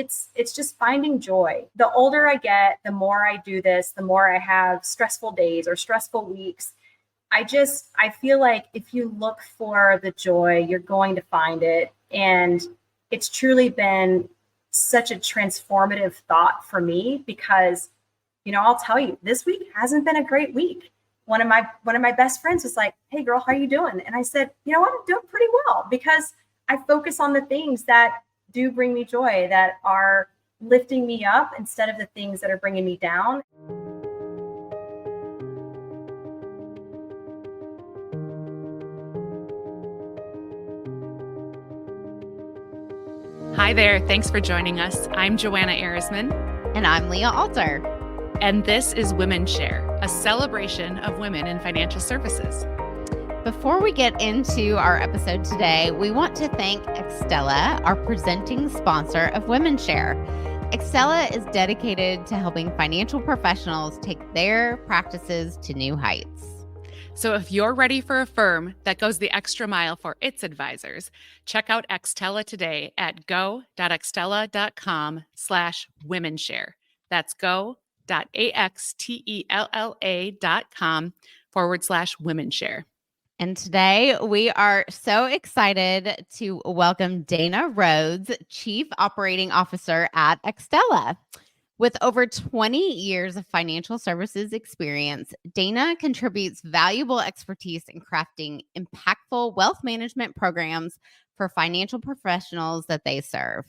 it's just finding joy. The older I get, the more I do this, the more I have stressful days or stressful weeks. I feel like if you look for the joy, you're going to find it. And it's truly been such a transformative thought for me because, I'll tell you, this week hasn't been a great week. One of my best friends was like, "Hey girl, how are you doing?" And I said, "You know what? I'm doing pretty well because I focus on the things that do bring me joy, that are lifting me up instead of the things that are bringing me down." Hi there. Thanks for joining us. I'm Joanna Arisman. And I'm Leah Alter. And this is WomenShare, a celebration of women in financial services. Before we get into our episode today, we want to thank Axtella, our presenting sponsor of WomenShare. Axela is dedicated to helping financial professionals take their practices to new heights. So if you're ready for a firm that goes the extra mile for its advisors, check out Axtella today at go.axtella.com/womenshare. That's go.axtella.com/womenshare. And today we are so excited to welcome Dana Rhodes, Chief Operating Officer at Axtella. With over 20 years of financial services experience, Dana contributes valuable expertise in crafting impactful wealth management programs for financial professionals that they serve.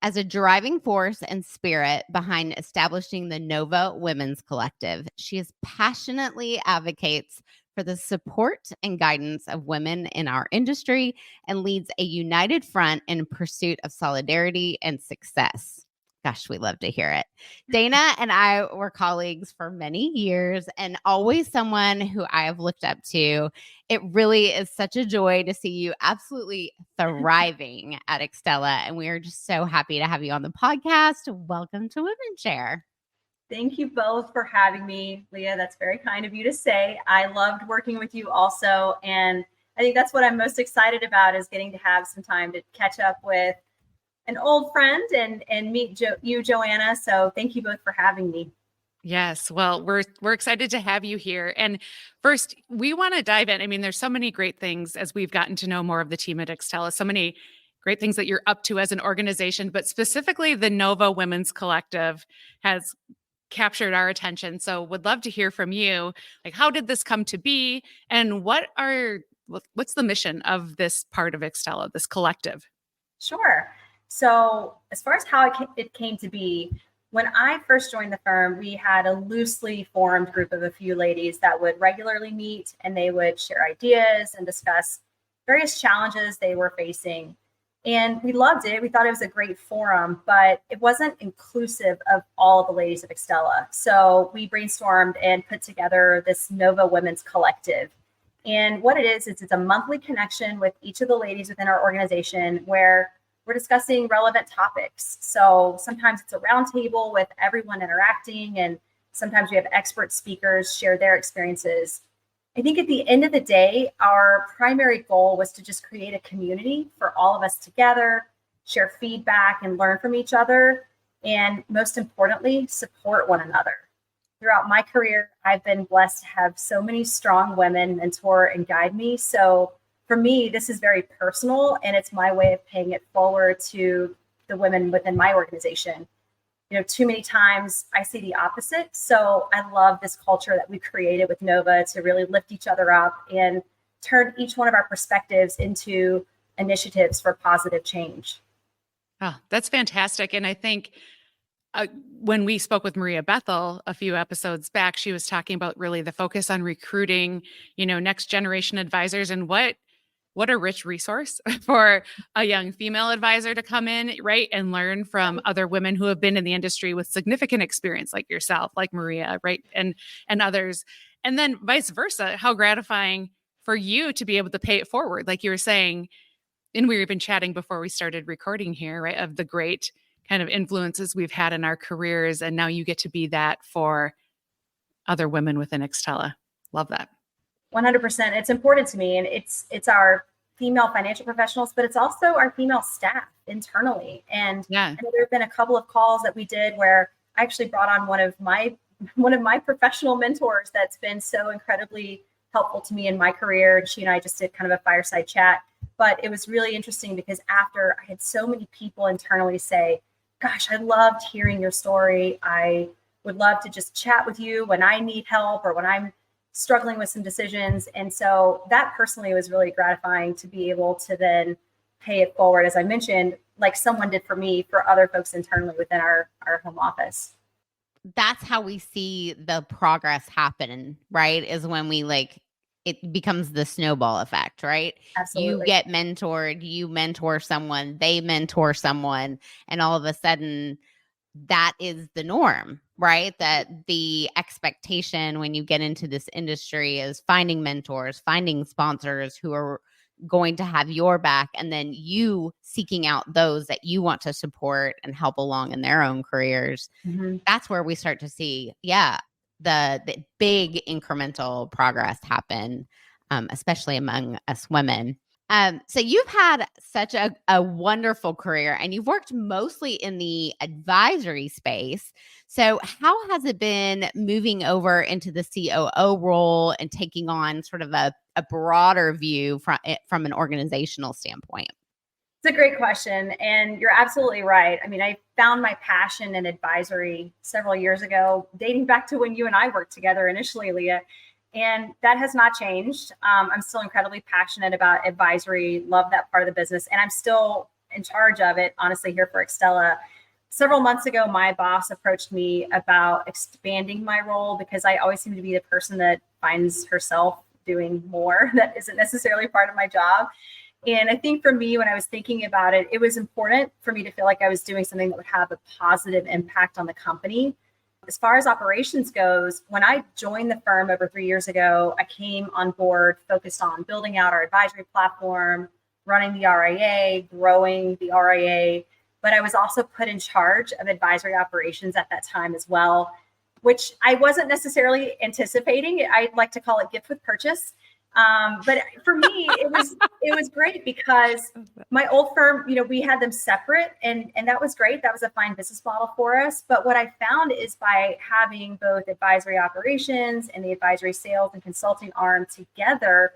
As a driving force and spirit behind establishing the Nova Women's Collective, she passionately advocates for the support and guidance of women in our industry and leads a united front in pursuit of solidarity and success. Gosh, we love to hear it. Dana and I were colleagues for many years and always someone who I have looked up to. It really is such a joy to see you absolutely thriving at Axtella. And we are just so happy to have you on the podcast. Welcome to WomenShare. Thank you both for having me, Leah. That's very kind of you to say. I loved working with you also. And I think that's what I'm most excited about is getting to have some time to catch up with an old friend and meet you, Joanna. So thank you both for having me. Yes. Well, we're excited to have you here. And first, we want to dive in. I mean, there's so many great things as we've gotten to know more of the team at Axtella, so many great things that you're up to as an organization, but specifically the Nova Women's Collective has captured our attention. So would love to hear from you. Like, how did this come to be? And what's the mission of this part of Axtella, this collective? Sure. So as far as how it came to be, when I first joined the firm, we had a loosely formed group of a few ladies that would regularly meet, and they would share ideas and discuss various challenges they were facing. And we loved it. We thought it was a great forum, but it wasn't inclusive of all the ladies of Axtella. So we brainstormed and put together this Nova Women's Collective. And what it is it's a monthly connection with each of the ladies within our organization where we're discussing relevant topics. So sometimes it's a roundtable with everyone interacting, and sometimes we have expert speakers share their experiences. I think at the end of the day, our primary goal was to just create a community for all of us together, share feedback and learn from each other, and most importantly, support one another. Throughout my career, I've been blessed to have so many strong women mentor and guide me. So for me, this is very personal, and it's my way of paying it forward to the women within my organization. Too many times I see the opposite. So I love this culture that we created with Nova to really lift each other up and turn each one of our perspectives into initiatives for positive change. Oh, that's fantastic. And I think when we spoke with Maria Bethel a few episodes back, she was talking about really the focus on recruiting, next generation advisors, and what a rich resource for a young female advisor to come in, right, and learn from other women who have been in the industry with significant experience like yourself, like Maria, right, and others. And then vice versa, how gratifying for you to be able to pay it forward, like you were saying, and we were even chatting before we started recording here, right, of the great kind of influences we've had in our careers, and now you get to be that for other women within Axtella. Love that. 100%. It's important to me, and it's our female financial professionals, but it's also our female staff internally. And Yeah. I know there have been a couple of calls that we did where I actually brought on one of my professional mentors that's been so incredibly helpful to me in my career. And she and I just did kind of a fireside chat. But it was really interesting because after I had so many people internally say, gosh, I loved hearing your story. I would love to just chat with you when I need help or when I'm struggling with some decisions. And so that personally was really gratifying to be able to then pay it forward, as I mentioned, like someone did for me, for other folks internally within our home office. That's how we see the progress happen, right? Is when we it becomes the snowball effect, right? Absolutely. You get mentored, you mentor someone, they mentor someone, and all of a sudden that is the norm, right? That the expectation when you get into this industry is finding mentors, finding sponsors who are going to have your back, and then you seeking out those that you want to support and help along in their own careers. Mm-hmm. That's where we start to see, the big incremental progress happen, especially among us women. So you've had such a wonderful career, and you've worked mostly in the advisory space. So how has it been moving over into the COO role and taking on sort of a broader view from an organizational standpoint? It's a great question. And you're absolutely right. I mean, I found my passion in advisory several years ago, dating back to when you and I worked together initially, Leah. And that has not changed. I'm still incredibly passionate about advisory, love that part of the business. And I'm still in charge of it, honestly, here for Axtella. Several months ago, my boss approached me about expanding my role because I always seem to be the person that finds herself doing more that isn't necessarily part of my job. And I think for me, when I was thinking about it, it was important for me to feel like I was doing something that would have a positive impact on the company. As far as operations goes, when I joined the firm over 3 years ago, I came on board focused on building out our advisory platform, running the RIA, growing the RIA, but I was also put in charge of advisory operations at that time as well, which I wasn't necessarily anticipating. I like to call it gift with purchase. But for me, it was great because my old firm, we had them separate and that was great. That was a fine business model for us. But what I found is by having both advisory operations and the advisory sales and consulting arm together,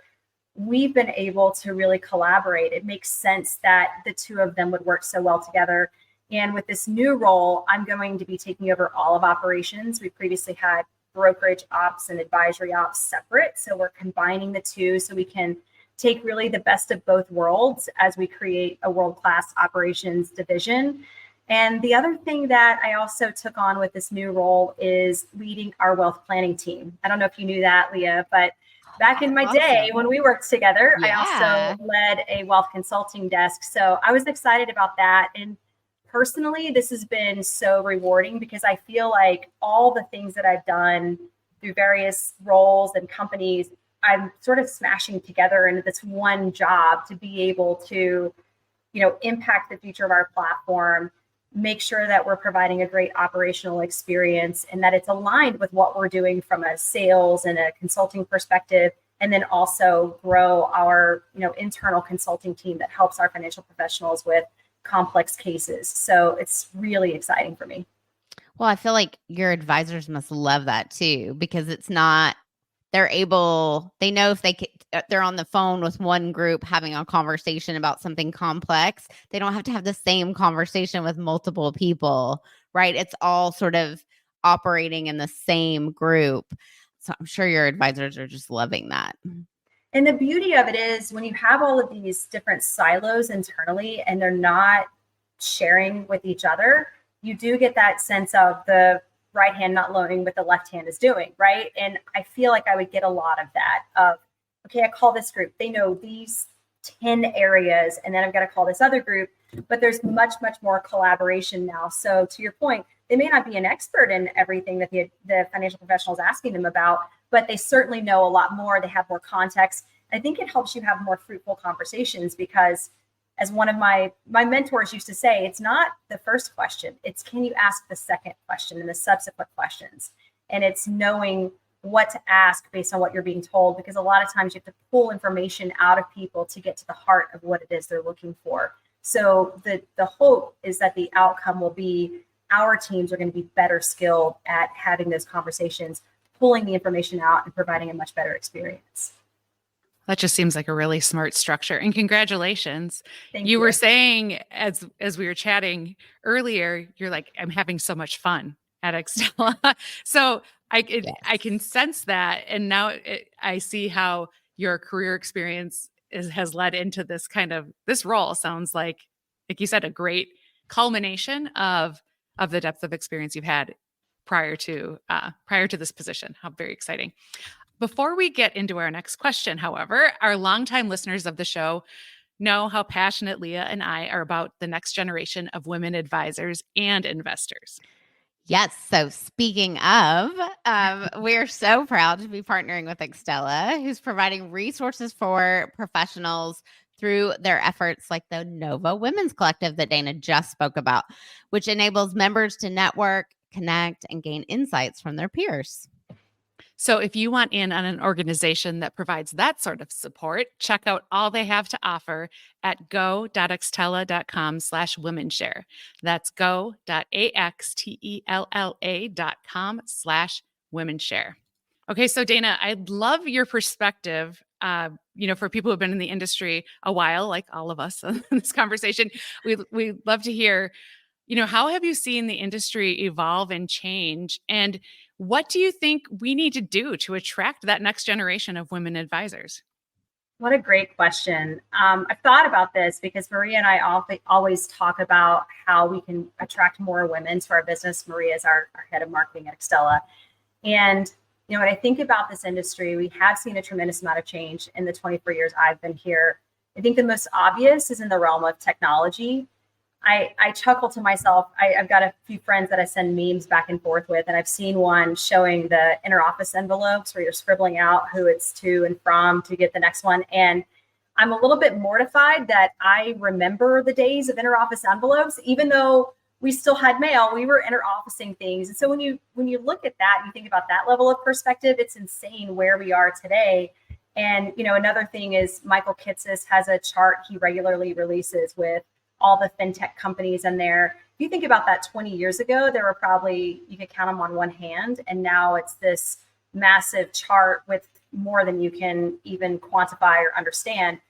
we've been able to really collaborate. It makes sense that the two of them would work so well together. And with this new role, I'm going to be taking over all of operations. We previously had brokerage ops and advisory ops separate. So we're combining the two so we can take really the best of both worlds as we create a world-class operations division. And the other thing that I also took on with this new role is leading our wealth planning team. I don't know if you knew that, Leah, but back in my day when we worked together, I also led a wealth consulting desk. So I was excited about that. And personally, this has been so rewarding because I feel like all the things that I've done through various roles and companies, I'm sort of smashing together into this one job to be able to, impact the future of our platform, make sure that we're providing a great operational experience and that it's aligned with what we're doing from a sales and a consulting perspective, and then also grow our, internal consulting team that helps our financial professionals with complex cases. So it's really exciting for me. Well, I feel like your advisors must love that too, because it's not, they know if they're on the phone with one group having a conversation about something complex, they don't have to have the same conversation with multiple people, right? It's all sort of operating in the same group. So I'm sure your advisors are just loving that. And the beauty of it is when you have all of these different silos internally and they're not sharing with each other, you do get that sense of the right hand not knowing what the left hand is doing, right? And I feel like I would get a lot of that of, okay, I call this group, they know these 10 areas, and then I've got to call this other group, but there's much, much more collaboration now. So to your point, they may not be an expert in everything that the financial professional is asking them about, but they certainly know a lot more. They have more context. I think it helps you have more fruitful conversations because, as one of my mentors used to say, it's not the first question. It's can you ask the second question and the subsequent questions? And it's knowing what to ask based on what you're being told, because a lot of times you have to pull information out of people to get to the heart of what it is they're looking for. So the hope is that the outcome will be our teams are going to be better skilled at having those conversations, pulling the information out and providing a much better experience. That just seems like a really smart structure. And congratulations. Thank You were saying as we were chatting earlier, you're like, I'm having so much fun at Axtella. So I can sense that. And now I see how your career experience has led into this role. Sounds like you said, a great culmination of the depth of experience you've had prior to this position. How very exciting. Before we get into our next question, however, our longtime listeners of the show know how passionate Leah and I are about the next generation of women advisors and investors. Yes. So speaking of, we're so proud to be partnering with Axtella, who's providing resources for professionals through their efforts like the Nova Women's Collective that Dana just spoke about, which enables members to network, connect, and gain insights from their peers. So if you want in on an organization that provides that sort of support, check out all they have to offer at go.axtella.com/WomenShare. That's go.axtella.com/WomenShare. Okay, so Dana, I'd love your perspective. For people who have been in the industry a while, like all of us in this conversation, we'd love to hear, how have you seen the industry evolve and change? And what do you think we need to do to attract that next generation of women advisors? What a great question. I've thought about this because Maria and I always talk about how we can attract more women to our business. Maria is our head of marketing at Axtella. And, when I think about this industry, we have seen a tremendous amount of change in the 24 years I've been here. I think the most obvious is in the realm of technology. I chuckle to myself. I've got a few friends that I send memes back and forth with, and I've seen one showing the interoffice envelopes where you're scribbling out who it's to and from to get the next one. And I'm a little bit mortified that I remember the days of interoffice envelopes, even though we still had mail, we were interofficing things. And so when you look at that, you think about that level of perspective, it's insane where we are today. And, another thing is Michael Kitces has a chart he regularly releases with all the fintech companies in there. If you think about that 20 years ago, there were probably, you could count them on one hand. And now it's this massive chart with more than you can even quantify or understand.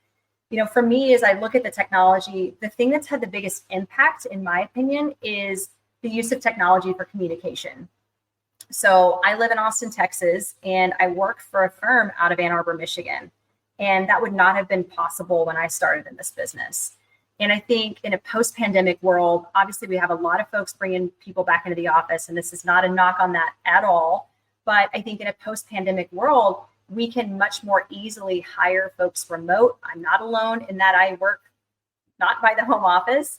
For me, as I look at the technology, the thing that's had the biggest impact, in my opinion, is the use of technology for communication. So I live in Austin, Texas, and I work for a firm out of Ann Arbor, Michigan. And that would not have been possible when I started in this business. And I think in a post-pandemic world, obviously we have a lot of folks bringing people back into the office, and this is not a knock on that at all. But I think in a post-pandemic world, we can much more easily hire folks remote. I'm not alone in that I work not by the home office.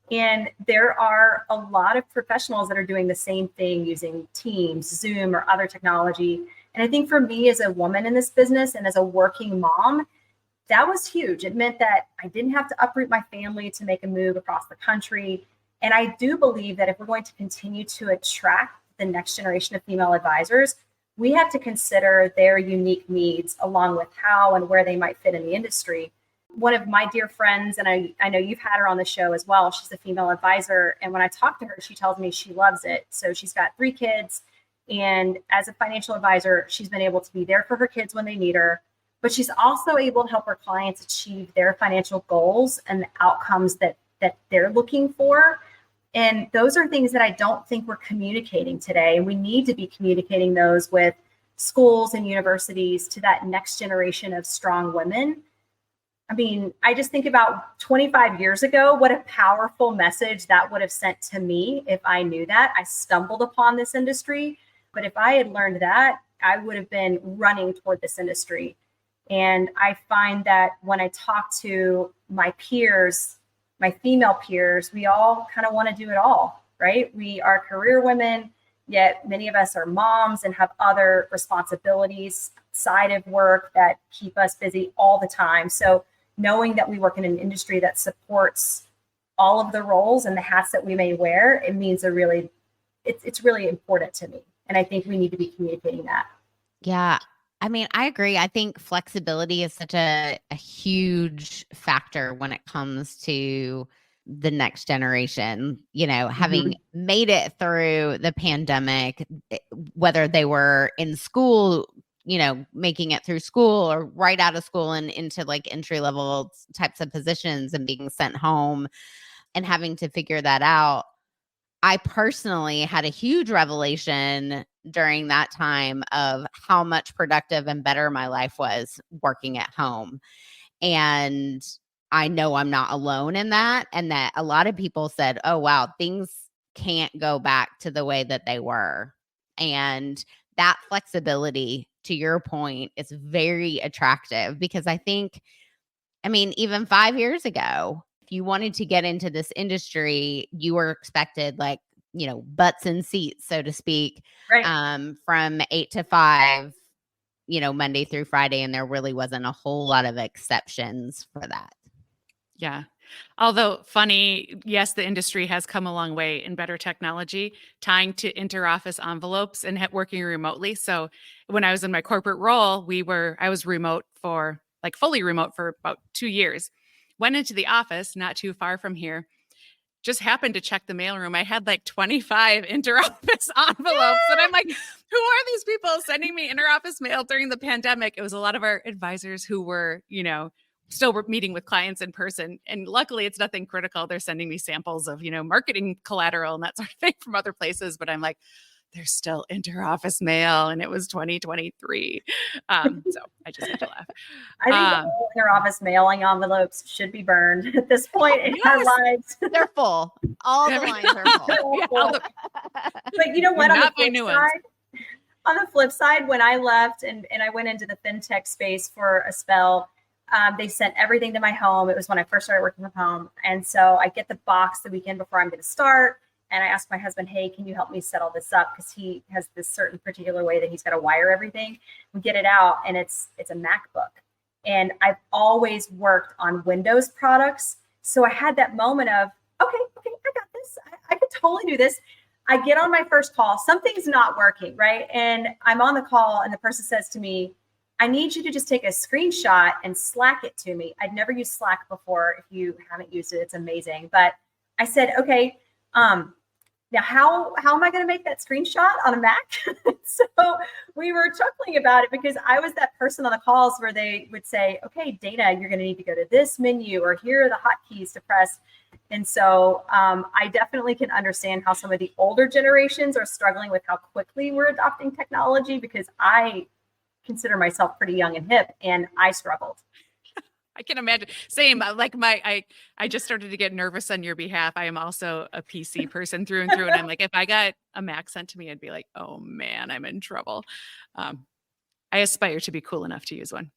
And there are a lot of professionals that are doing the same thing using Teams, Zoom, or other technology. And I think for me as a woman in this business and as a working mom, that was huge. It meant that I didn't have to uproot my family to make a move across the country. And I do believe that if we're going to continue to attract the next generation of female advisors, we have to consider their unique needs along with how and where they might fit in the industry. One of my dear friends, and I know you've had her on the show as well, she's a female advisor. And when I talk to her, she tells me she loves it. So she's got 3 kids. And as a financial advisor, she's been able to be there for her kids when they need her. But she's also able to help her clients achieve their financial goals and the outcomes that they're looking for. And those are things that I don't think we're communicating today. And we need to be communicating those with schools and universities to that next generation of strong women. I mean, I just think about 25 years ago, what a powerful message that would have sent to me if I knew that. I stumbled upon this industry, but if I had learned that, I would have been running toward this industry. And I find that when I talk to my peers, my female peers, we all kind of want to do it all, right? We are career women, yet many of us are moms and have other responsibilities, side of work that keep us busy all the time. So knowing that we work in an industry that supports all of the roles and the hats that we may wear, it means it's really important to me. And I think we need to be communicating that. Yeah. I mean, I agree. I think flexibility is such a huge factor when it comes to the next generation, having made it through the pandemic, whether they were in school, making it through school or right out of school and into like entry level types of positions and being sent home and having to figure that out. I personally had a huge revelation during that time of how much productive and better my life was working at home. And I know I'm not alone in that. And that a lot of people said, oh, wow, things can't go back to the way that they were. And that flexibility, to your point, is very attractive because I mean, even 5 years ago, if you wanted to get into this industry, you were expected like, butts in seats, so to speak, Right. from 8 to 5, Monday through Friday. And there really wasn't a whole lot of exceptions for that. Yeah. Although funny, yes, the industry has come a long way in better technology, tying to interoffice envelopes and working remotely. So when I was in my corporate role, I was remote fully remote for about 2 years. Went into the office not too far from here. Just happened to check the mailroom. I had like 25 interoffice envelopes. And I'm like, who are these people sending me interoffice mail during the pandemic? It was a lot of our advisors who were, still meeting with clients in person. And luckily it's nothing critical. They're sending me samples of, marketing collateral and that sort of thing from other places. But I'm like, there's still interoffice mail. And it was 2023. So I just had to laugh. I think all interoffice mailing envelopes should be burned at this point in our lives. They're full. All the lines are full. But you know what? On the flip side, when I left and I went into the fintech space for a spell, they sent everything to my home. It was when I first started working from home. And so I get the box the weekend before I'm going to start. And I asked my husband, hey, can you help me set all this up? Because he has this certain particular way that he's got to wire everything. We get it out and it's a MacBook. And I've always worked on Windows products. So I had that moment of, okay, I got this. I could totally do this. I get on my first call. Something's not working, right? And I'm on the call and the person says to me, I need you to just take a screenshot and Slack it to me. I'd never used Slack before. If you haven't used it, it's amazing. But I said, okay, now how am I going to make that screenshot on a Mac? So we were chuckling about it because I was that person on the calls where they would say, okay, Dana, you're going to need to go to this menu or here are the hotkeys to press. And so I definitely can understand how some of the older generations are struggling with how quickly we're adopting technology because I consider myself pretty young and hip and I struggled. I can imagine. Same. Like I just started to get nervous on your behalf. I am also a PC person through and through. And I'm like, if I got a Mac sent to me, I'd be like, oh man, I'm in trouble. I aspire to be cool enough to use one.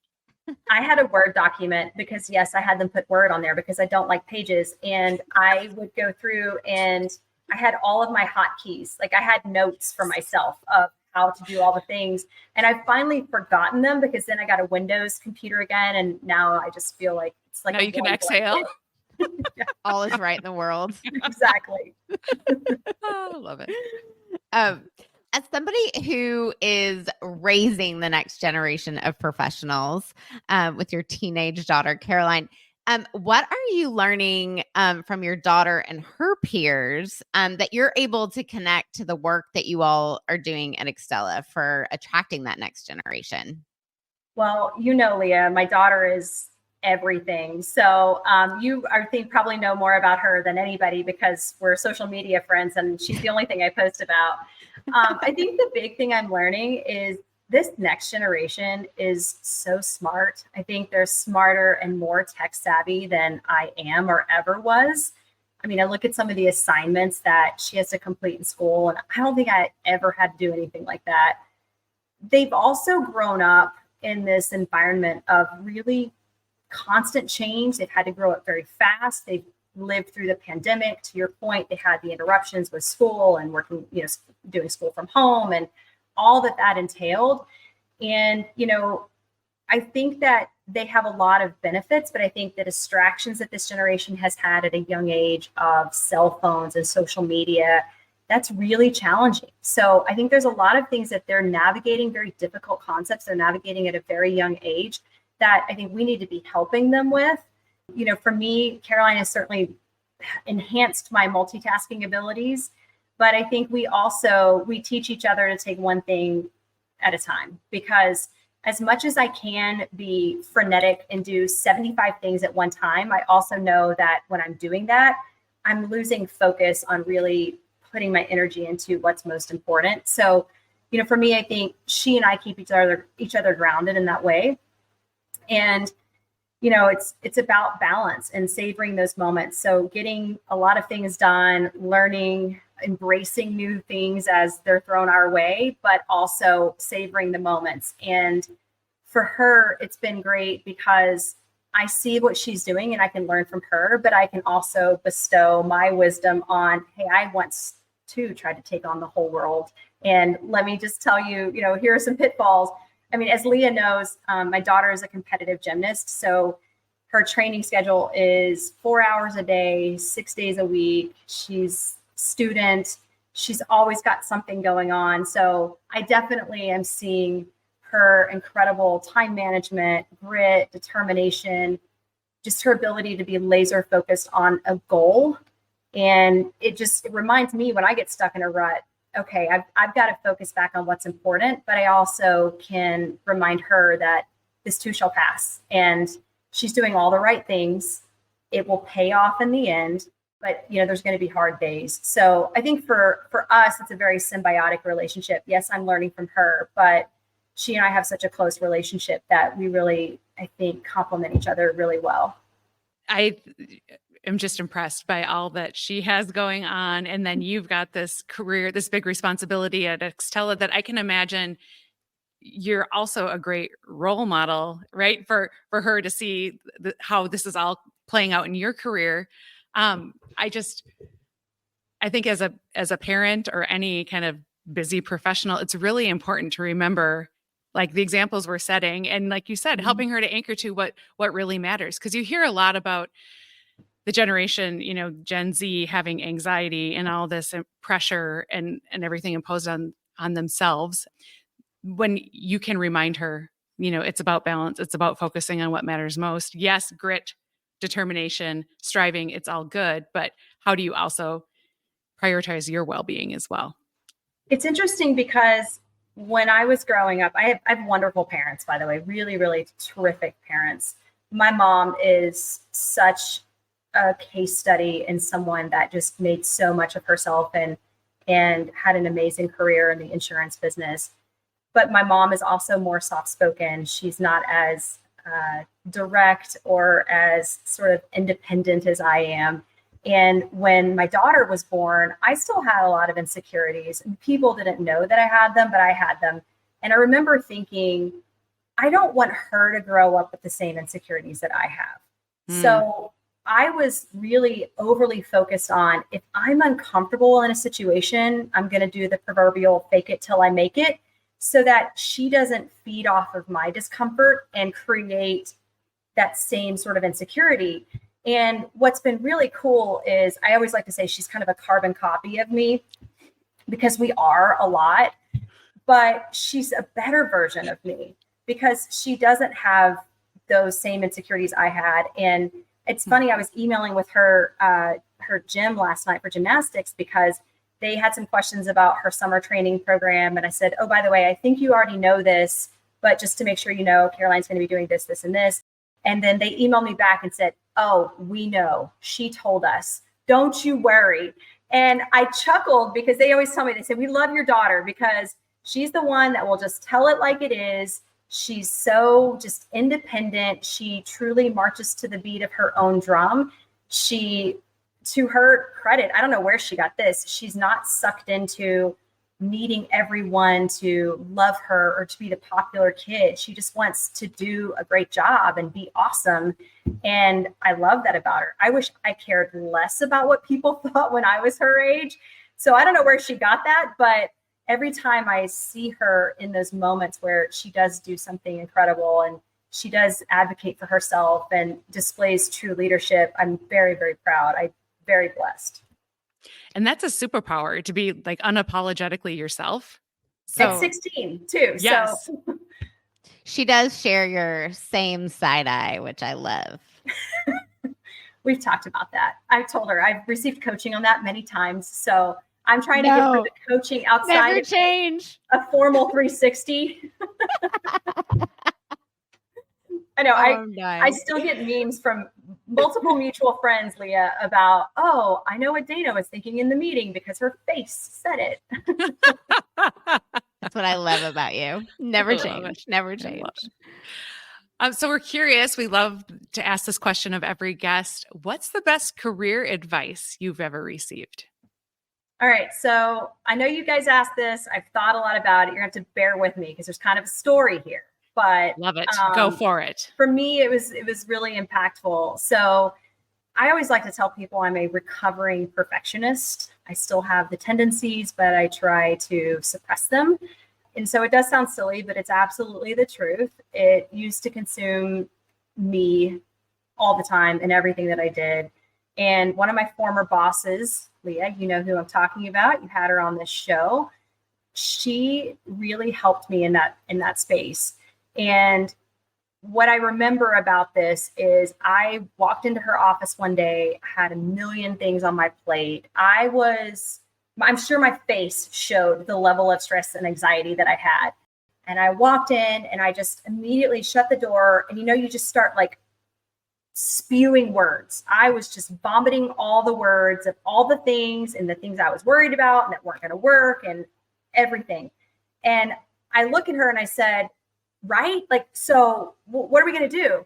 I had a Word document because yes, I had them put Word on there because I don't like pages. And I would go through and I had all of my hotkeys. Like I had notes for myself of how to do all the things. And I've finally forgotten them because then I got a Windows computer again. And now I just feel like it's like now you can exhale. Yeah. All is right in the world. Exactly. Oh, I love it. As somebody who is raising the next generation of professionals with your teenage daughter, Caroline, what are you learning from your daughter and her peers that you're able to connect to the work that you all are doing at Axtella for attracting that next generation? Well, Leah, my daughter is everything. So you, I think, probably know more about her than anybody because we're social media friends and she's the only thing I post about. I think the big thing I'm learning is this next generation is so smart. I think they're smarter and more tech savvy than I am or ever was. I mean, I look at some of the assignments that she has to complete in school, and I don't think I ever had to do anything like that. They've also grown up in this environment of really constant change. They've had to grow up very fast. They've lived through the pandemic. To your point, they had the interruptions with school and working, doing school from home and all that entailed. And, I think that they have a lot of benefits, but I think the distractions that this generation has had at a young age of cell phones and social media that's really challenging. So I think there's a lot of things that they're navigating, very difficult concepts they're navigating at a very young age that I think we need to be helping them with. For me, Caroline has certainly enhanced my multitasking abilities, but I think we teach each other to take one thing at a time, because as much as I can be frenetic and do 75 things at one time, I also know that when I'm doing that, I'm losing focus on really putting my energy into what's most important. So, for me, I think she and I keep each other grounded in that way. And, it's about balance and savoring those moments. So getting a lot of things done, learning, embracing new things as they're thrown our way, but also savoring the moments. And for her, it's been great because I see what she's doing and I can learn from her, but I can also bestow my wisdom on, hey, I once too tried to take on the whole world. And let me just tell you, here are some pitfalls. I mean, as Leah knows, my daughter is a competitive gymnast. So her training schedule is 4 hours a day, 6 days a week. She's student. She's always got something going on. So I definitely am seeing her incredible time management, grit, determination, just her ability to be laser focused on a goal. And it reminds me when I get stuck in a rut, okay, I've got to focus back on what's important, but I also can remind her that this too shall pass. And she's doing all the right things. It will pay off in the end, but there's going to be hard days. So I think for us, it's a very symbiotic relationship. Yes, I'm learning from her, but she and I have such a close relationship that we really, I think, complement each other really well. I am just impressed by all that she has going on. And then you've got this career, this big responsibility at Axtella that I can imagine you're also a great role model, right? For her to see how this is all playing out in your career. I think as a parent or any kind of busy professional, it's really important to remember like the examples we're setting. And like you said, helping her to anchor to what really matters. Because you hear a lot about the generation, Gen Z having anxiety and all this pressure and everything imposed on themselves. When you can remind her, it's about balance. It's about focusing on what matters most. Yes, grit, determination, striving, it's all good. But how do you also prioritize your well-being as well? It's interesting because when I was growing up, I have wonderful parents, by the way, really, really terrific parents. My mom is such a case study and someone that just made so much of herself and had an amazing career in the insurance business. But my mom is also more soft-spoken. She's not as direct or as sort of independent as I am. And when my daughter was born, I still had a lot of insecurities. And people didn't know that I had them, but I had them. And I remember thinking, I don't want her to grow up with the same insecurities that I have. So I was really overly focused on, if I'm uncomfortable in a situation, I'm going to do the proverbial fake it till I make it, so that she doesn't feed off of my discomfort and create that same sort of insecurity. And what's been really cool is I always like to say she's kind of a carbon copy of me, because we are a lot, but she's a better version of me because she doesn't have those same insecurities I had. And it's funny, I was emailing with her gym last night for gymnastics because they had some questions about her summer training program. And I said, oh, by the way, I think you already know this, but just to make sure you know, Caroline's going to be doing this, this, and this. And then they emailed me back and said, oh, we know. She told us. Don't you worry. And I chuckled because they always tell me, they say, we love your daughter because she's the one that will just tell it like it is. She's so just independent. She truly marches to the beat of her own drum. She, to her credit, I don't know where she got this. She's not sucked into needing everyone to love her or to be the popular kid. She just wants to do a great job and be awesome. And I love that about her. I wish I cared less about what people thought when I was her age. So I don't know where she got that, but every time I see her in those moments where she does do something incredible and she does advocate for herself and displays true leadership, I'm very, very proud. I'm very blessed. And that's a superpower, to be like unapologetically yourself. So At 16 too. yes. So She does share your same side eye, which I love. we've talked about that. I've told her I've received coaching on that many times. So I'm trying to give her the coaching outside Never of change. a formal 360. I know. I still get memes from multiple mutual friends, Leah, about, oh, I know what Dana was thinking in the meeting because her face said it. That's what I love about you. Never change. Never change. So we're curious. We love to ask this question of every guest. What's the best career advice you've ever received? All right. So I know you guys asked this. I've thought a lot about it. You're going to have to bear with me because there's kind of a story here. But love it. Go for it. For me, it was really impactful. So I always like to tell people I'm a recovering perfectionist. I still have the tendencies, but I try to suppress them. And so it does sound silly, but it's absolutely the truth. It used to consume me all the time in everything that I did. And one of my former bosses, Leah, you know who I'm talking about. You had her on this show. She really helped me in that space. And what I remember about this is I walked into her office one day, had a million things on my plate. I'm sure my face showed the level of stress and anxiety that I had. And I walked in and I just immediately shut the door. And you just start like spewing words. I was just vomiting all the words of all the things and the things I was worried about and that weren't going to work and everything. And I look at her and I said, right? Like, so what are we going to do?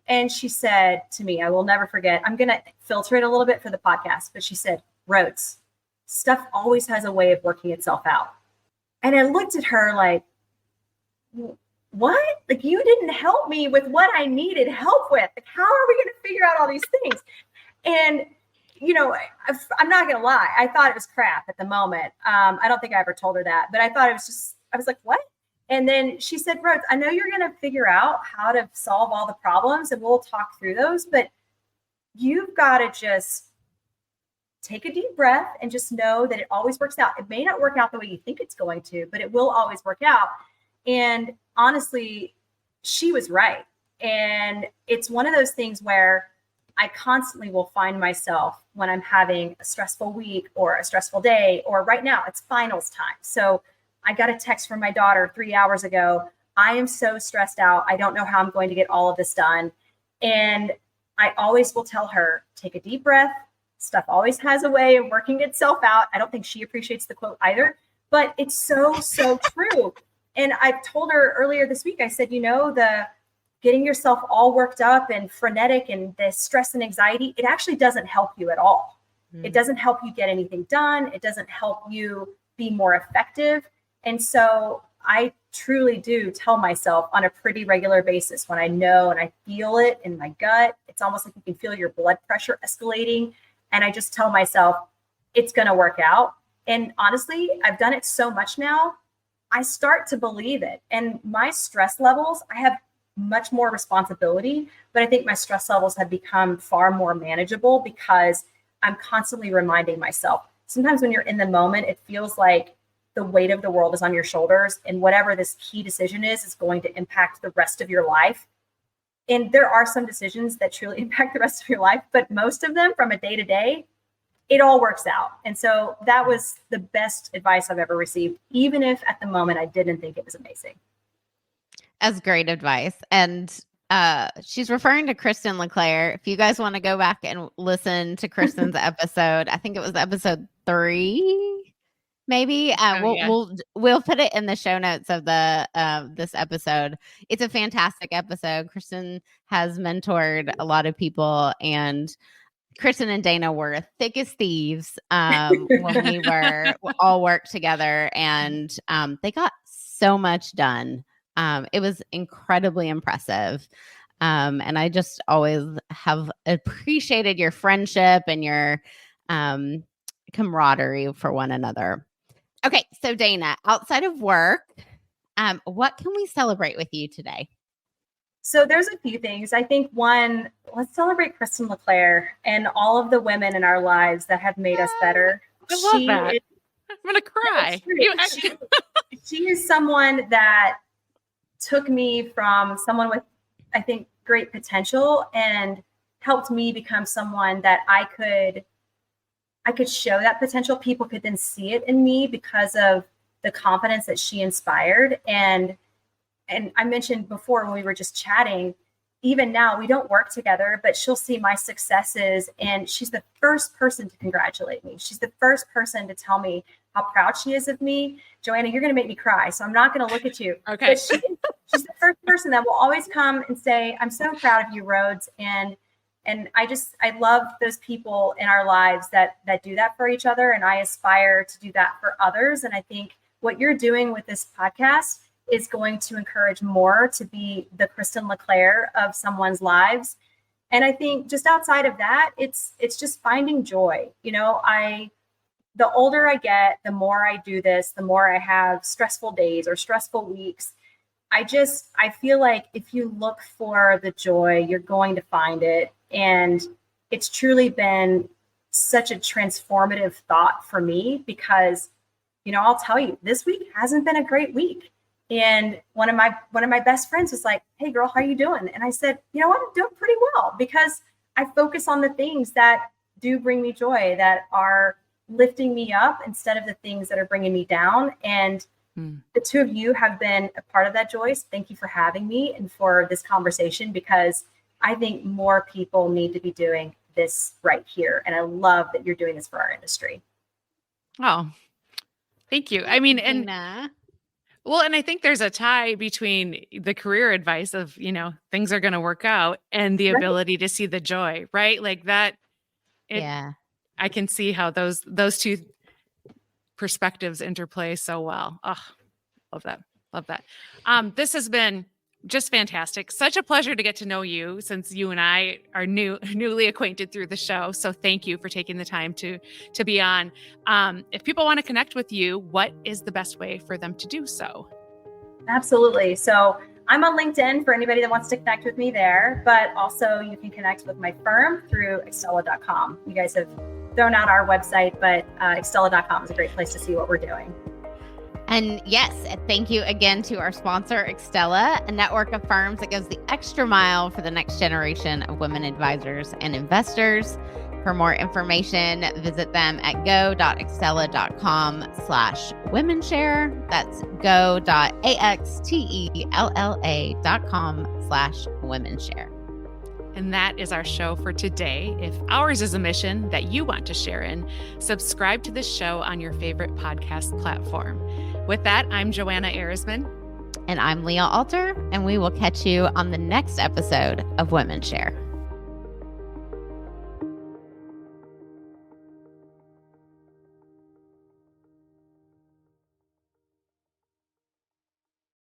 And she said to me, I will never forget, I'm going to filter it a little bit for the podcast, but she said, Rhodes, stuff always has a way of working itself out. And I looked at her like, what? Like, you didn't help me with what I needed help with. Like, how are we going to figure out all these things? And, I'm not going to lie. I thought it was crap at the moment. I don't think I ever told her that, but I thought I was like, what? And then she said, Rhodes, I know you're going to figure out how to solve all the problems and we'll talk through those, but you've got to just take a deep breath and just know that it always works out. It may not work out the way you think it's going to, but it will always work out. And honestly, she was right. And it's one of those things where I constantly will find myself when I'm having a stressful week or a stressful day, or right now it's finals time. So I got a text from my daughter 3 hours ago. I am so stressed out. I don't know how I'm going to get all of this done. And I always will tell her, take a deep breath. Stuff always has a way of working itself out. I don't think she appreciates the quote either, but it's so, so true. And I told her earlier this week, I said, the getting yourself all worked up and frenetic and the stress and anxiety, it actually doesn't help you at all. It doesn't help you get anything done. It doesn't help you be more effective. And so I truly do tell myself on a pretty regular basis when I know and I feel it in my gut, it's almost like you can feel your blood pressure escalating. And I just tell myself, it's going to work out. And honestly, I've done it so much now, I start to believe it. And my stress levels, I have much more responsibility, but I think my stress levels have become far more manageable because I'm constantly reminding myself. Sometimes when you're in the moment, it feels like the weight of the world is on your shoulders, and whatever this key decision is going to impact the rest of your life. And there are some decisions that truly impact the rest of your life, but most of them from a day to day, it all works out. And so that was the best advice I've ever received, even if at the moment I didn't think it was amazing. That's great advice. And she's referring to Kristen Leclair. If you guys want to go back and listen to Kristen's episode, I think it was episode 3. Maybe we'll put it in the show notes of the this episode. It's a fantastic episode. Kristen has mentored a lot of people, and Kristen and Dana were thick as thieves when we all worked together, and they got so much done. It was incredibly impressive. And I just always have appreciated your friendship and your camaraderie for one another. Okay, so Dana, outside of work, what can we celebrate with you today? So there's a few things. I think one, let's celebrate Kristen Leclair and all of the women in our lives that have made us better I love that. I'm going to cry. She is someone that took me from someone with, I think, great potential and helped me become someone that I could show that potential. People could then see it in me because of the confidence that she inspired. And I mentioned before when we were just chatting, even now we don't work together, but she'll see my successes and she's the first person to congratulate me. She's the first person to tell me how proud she is of me. Joanna, you're going to make me cry, so I'm not going to look at you. Okay. But she's the first person that will always come and say, I'm so proud of you, Rhodes. And I love those people in our lives that do that for each other. And I aspire to do that for others. And I think what you're doing with this podcast is going to encourage more to be the Kristen Leclair of someone's lives. And I think just outside of that, it's just finding joy. The older I get, the more I do this, the more I have stressful days or stressful weeks. I feel like if you look for the joy, you're going to find it. And it's truly been such a transformative thought for me because, I'll tell you, this week hasn't been a great week. And one of my best friends was like, hey girl, how are you doing? And I said, you know what? I'm doing pretty well because I focus on the things that do bring me joy, that are lifting me up instead of the things that are bringing me down. And the two of you have been a part of that, Joyce. Thank you for having me and for this conversation, because I think more people need to be doing this right here. And I love that you're doing this for our industry. Oh, thank you. I mean, and I think there's a tie between the career advice of, things are going to work out and the ability to see the joy, right? Like that. I can see how those two perspectives interplay so well. Oh, love that. Love that. This has been just fantastic. Such a pleasure to get to know you, since you and I are newly acquainted through the show. So thank you for taking the time to be on. If people want to connect with you, what is the best way for them to do so? Absolutely. So I'm on LinkedIn for anybody that wants to connect with me there, but also you can connect with my firm through Axtella.com. You guys have thrown out our website, but Axtella.com is a great place to see what we're doing. And yes, thank you again to our sponsor, Axtella, a network of firms that goes the extra mile for the next generation of women advisors and investors. For more information, visit them at go.axtella.com/WomenShare. That's go.axtella.com/WomenShare. And that is our show for today. If ours is a mission that you want to share in, subscribe to this show on your favorite podcast platform. With that, I'm Joanna Erisman. And I'm Leah Alter, and we will catch you on the next episode of WomenShare.